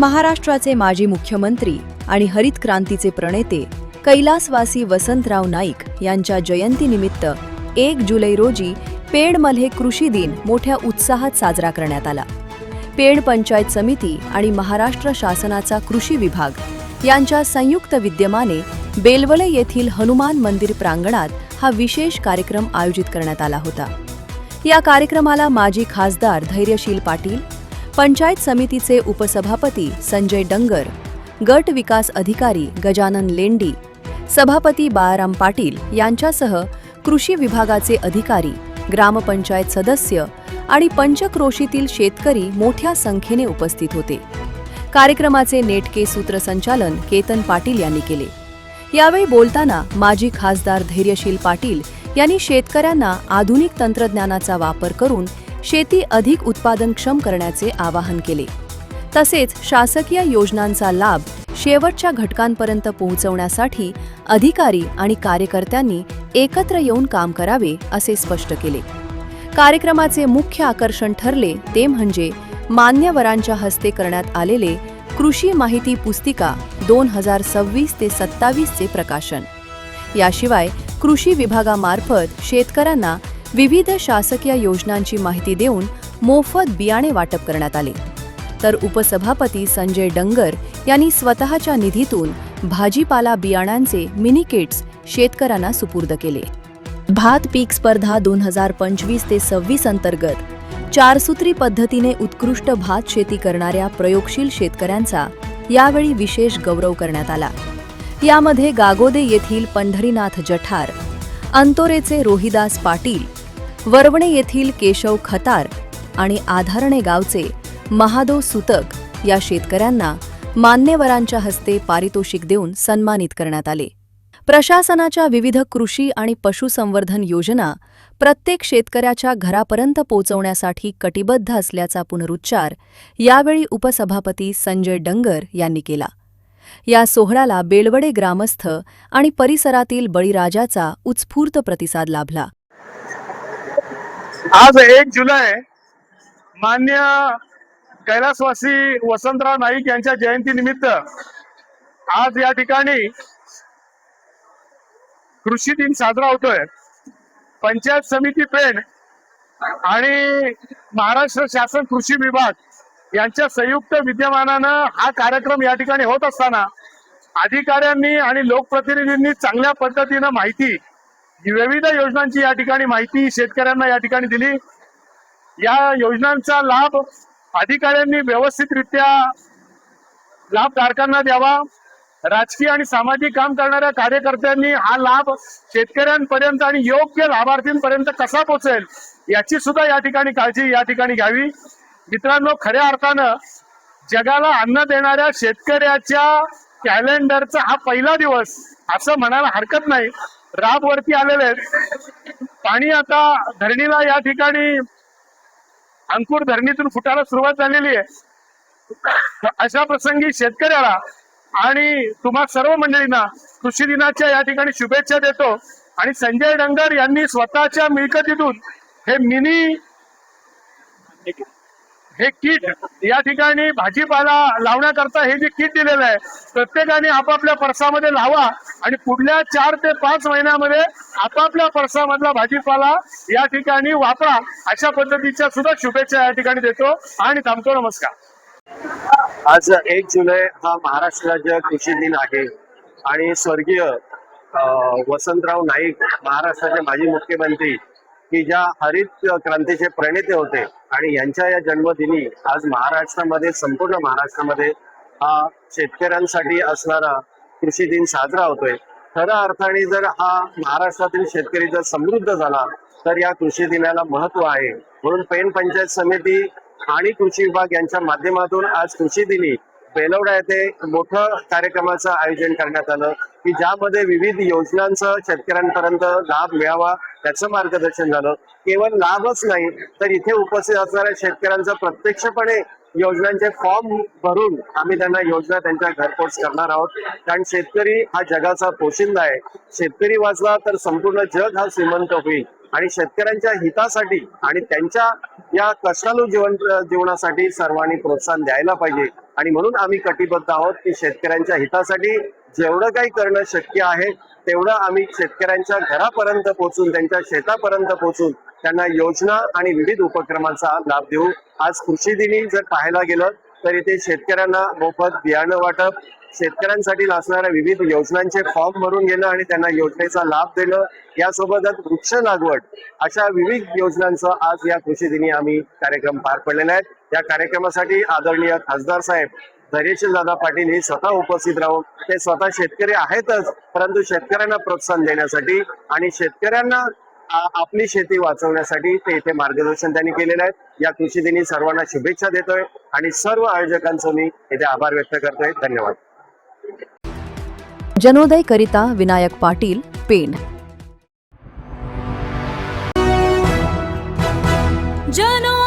महाराष्ट्राचे माजी मुख्यमंत्री आणि हरित क्रांतीचे प्रणेते कैलासवासी वसंतराव नाईक यांच्या जयंतीनिमित्त 1 जुलै रोजी पेडमध्ये कृषी दिन मोठ्या उत्साहात साजरा करण्यात आला। पेड पंचायत समिती आणि महाराष्ट्र शासनाचा कृषी विभाग यांच्या संयुक्त विद्यमाने बेलवळे येथील हनुमान मंदिर प्रांगणात हा विशेष कार्यक्रम आयोजित करण्यात आला होता। या कार्यक्रमाला माजी खासदार धैर्यशील पाटील, पंचायत समितीचे उपसभापती संजय डंगर, गट विकास अधिकारी गजानन लेंडी, सभापती बाळाराम पाटील यांच्यासह कृषी विभागाचे अधिकारी, ग्रामपंचायत सदस्य आणि पंचक्रोशीतील शेतकरी मोठ्या संख्येने उपस्थित होते। कार्यक्रमाचे नेटके सूत्रसंचालन केतन पाटील यांनी केले। यावेळी बोलताना माजी खासदार धैर्यशील पाटील यांनी शेतकऱ्यांना आधुनिक तंत्रज्ञानाचा वापर करून शेती अधिक उत्पादनक्षम करण्याचे आवाहन केले। तसेच शासकीय योजनांचा लाभ शेवटच्या घटकांपर्यंत पोहोचवण्यासाठी अधिकारी आणि कार्यकर्त्यांनी एकत्र येऊन काम करावे असे स्पष्ट केले। कार्यक्रमाचे मुख्य आकर्षण ठरले ते म्हणजे मान्यवरांच्या हस्ते करण्यात आलेले कृषी माहिती पुस्तिका 2026 ते 27 चे प्रकाशन। याशिवाय कृषी विभागामार्फत शेतकऱ्यांना विविध शासकीय योजनांची माहिती देऊन मोफत बियाणे वाटप करण्यात आले। तर उपसभापती संजय डंगर यांनी स्वतःच्या निधीतून भाजीपाला बियाणांचे मिनी किट्स शेतकऱ्यांना सुपूर्द केले। भात पीक स्पर्धा 2025 ते 26 अंतर्गत 4 सूत्री पद्धतीने उत्कृष्ट भात शेती करणाऱ्या प्रयोगशील शेतकऱ्यांचा यावेळी विशेष गौरव करण्यात आला। यामध्ये गागोदे येथील पंढरीनाथ जठार, अंतोरेचे रोहिदास पाटील, वरवणे येथील केशव खतार आणि आधारणे गावचे महादेव सुतक या शेतकऱ्यांना मान्यवरांच्या हस्ते पारितोषिक देऊन सन्मानित करण्यात आले। प्रशासनाच्या विविध कृषी आणि पशुसंवर्धन योजना प्रत्येक शेतकऱ्याच्या घरापर्यंत पोहोचवण्यासाठी कटिबद्ध असल्याचा पुनरुच्चार यावेळी उपसभापती संजय डंगर यांनी केला। या सोहळ्याला बेलवडे ग्रामस्थ आणि परिसरातील बळीराजाचा उत्स्फूर्त प्रतिसाद लाभला। आज 1 जुलै मान्य कैलासवासी वसंतराव नाईक यांच्या जयंतीनिमित्त आज या ठिकाणी कृषी दिन साजरा होतोय। पंचायत समिती पेड आणि महाराष्ट्र शासन कृषी विभाग यांच्या संयुक्त विद्यमानानं हा कार्यक्रम या ठिकाणी होत असताना अधिकाऱ्यांनी आणि लोकप्रतिनिधींनी चांगल्या पद्धतीनं माहिती, विविध योजनांची या ठिकाणी माहिती शेतकऱ्यांना या ठिकाणी दिली। या योजनांचा लाभ अधिकाऱ्यांनी व्यवस्थितरित्या लाभधारकांना द्यावा। राजकीय आणि सामाजिक काम करणाऱ्या कार्यकर्त्यांनी हा लाभ शेतकऱ्यांपर्यंत आणि योग्य लाभार्थींपर्यंत कसा पोहोचेल याची सुद्धा या ठिकाणी काळजी या ठिकाणी घ्यावी। मित्रांनो, खऱ्या अर्थानं जगाला अन्न देणाऱ्या शेतकऱ्याच्या कॅलेंडरचा हा पहिला दिवस असं म्हणायला हरकत नाही। राब वरती आलेले आहेत, पाणी आता धरणीला या ठिकाणी अंकुर धरणीतून फुटायला सुरुवात झालेली आहे। अशा प्रसंगी शेतकऱ्याला आणि तुम्हा सर्व मंडळींना कृषी दिनाच्या या ठिकाणी शुभेच्छा देतो। आणि संजय डंगर यांनी स्वतःच्या मिळकतीतून हे किट या ठिकाणी भाजीपाला लावण्याकरता हे जे किट दिलेलं आहे प्रत्येकाने आपापल्या पर्सामध्ये लावा आणि पुढल्या 4 ते 5 महिन्यामध्ये आपापल्या पर्सामधला भाजीपाला या ठिकाणी वापरा। अशा पद्धतीच्या सुद्धा शुभेच्छा या ठिकाणी देतो आणि थांबतो। नमस्कार। आज 1 जुलै हा महाराष्ट्र राज्य कृषी दिन आहे आणि स्वर्गीय वसंतराव नाईक महाराष्ट्राचे माजी मुख्यमंत्री की ज्या हरित क्रांतीचे प्रणेते होते आणि यांच्या या जन्मदिनी आज महाराष्ट्रामध्ये, संपूर्ण महाराष्ट्रामध्ये हा शेतकऱ्यांसाठी असणारा कृषी दिन साजरा होतोय। खऱ्या अर्थाने जर हा महाराष्ट्रातील शेतकरी जर समृद्ध झाला तर या कृषी दिनाला महत्व आहे। म्हणून पेन पंचायत समिती आणि कृषी विभाग यांच्या माध्यमातून आज कृषी दिनी बेलवडा येथे मोठं कार्यक्रमाचं आयोजन करण्यात आलं की ज्यामध्ये विविध योजनांचं शेतकऱ्यांपर्यंत लाभ मिळावा त्याचं मार्गदर्शन झालं। केवळ लाभच नाही तर इथे उपस्थित असणाऱ्या शेतकऱ्यांचा प्रत्यक्षपणे योजनांचे फॉर्म भरून आम्ही त्यांना योजना त्यांच्या घरपोच करणार आहोत। कारण शेतकरी हा जगाचा पोशिंदा आहे। शेतकरी वाचला तर संपूर्ण जग हा श्रीमंत होईल। आणि शेतकऱ्यांच्या हितासाठी आणि त्यांच्या या कष्टाळू जीवनासाठी सर्वांनी प्रोत्साहन द्यायला पाहिजे. आणि म्हणून आम्ही कटिबद्ध आहोत की शेतकऱ्यांच्या हितासाठी जेवढं काही करणं शक्य आहे तेवढं आम्ही शेतकऱ्यांच्या घरापर्यंत पोहोचून, त्यांच्या शेतापर्यंत पोहोचून त्यांना योजना आणि विविध उपक्रमांचा लाभ देऊ. आज कृषी दिनी जर पाहायला गेलं तर इथे शेतकऱ्यांना मोफत बियाणं वाटप, शेतकऱ्यांसाठी असणाऱ्या विविध योजनांचे फॉर्म भरून घेणं आणि त्यांना योजनेचा लाभ देणं, यासोबतच वृक्ष लागवड अशा विविध योजनांचं आज या कृषी दिनी आम्ही कार्यक्रम पार पडलेले आहेत. या कार्यक्रमासाठी आदरणीय खासदार साहेब धैर्यशील दादा पाटील हे स्वतः उपस्थित राहून, ते स्वतः शेतकरी आहेतच, परंतु शेतकऱ्यांना प्रोत्साहन देण्यासाठी आणि शेतकऱ्यांना आपली शेती वाचवण्यासाठी ते इथे मार्गदर्शन त्यांनी केलेलं आहे. या कृषी दिनी सर्वांना शुभेच्छा देतोय आणि सर्व आयोजकांचं मी इथे आभार व्यक्त करतोय. धन्यवाद. जनोदय करिता विनायक पाटील, पेण. जनोदय